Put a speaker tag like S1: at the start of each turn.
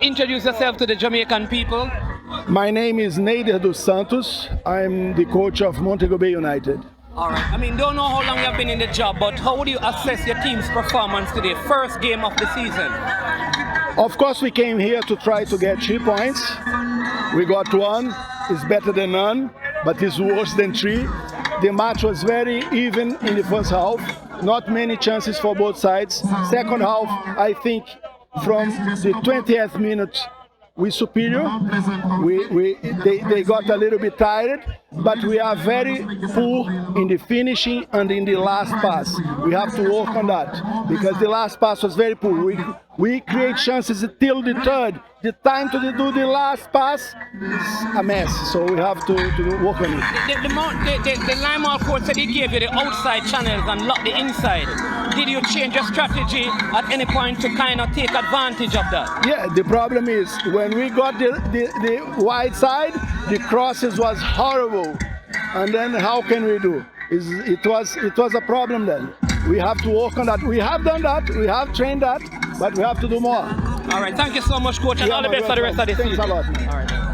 S1: Introduce yourself to the Jamaican people.
S2: My name is Nader Dos Santos. I'm the coach of Montego Bay United.
S1: All right. I mean, don't know how long you've been in the job, but how would you assess your team's performance today? First game of the season.
S2: Of course, we came here to try to get 3 points. We got 1. It's better than none, but it's worse than 3. The match was very even in the first half. Not many chances for both sides. Second half, I think from the 20th minute, we superior. They got a little bit tired, but we are very poor in the finishing and in the last pass. We have to work on that because the last pass was very poor. We create chances till the third. The time to do the last pass is a mess, so we have to work on it.
S1: The Lime coach said he gave you the outside channels and lock the inside. Did you change your strategy at any point to kind of take advantage of that?
S2: Yeah, the problem is when we got the wide side, the crosses was horrible. And then how can we do? It was a problem then. We have to work on that. We have done that, we have trained that, but we have to do more.
S1: All right, thank you so much, coach, and all the best for the rest of the season.
S2: Thanks a lot.
S1: All right.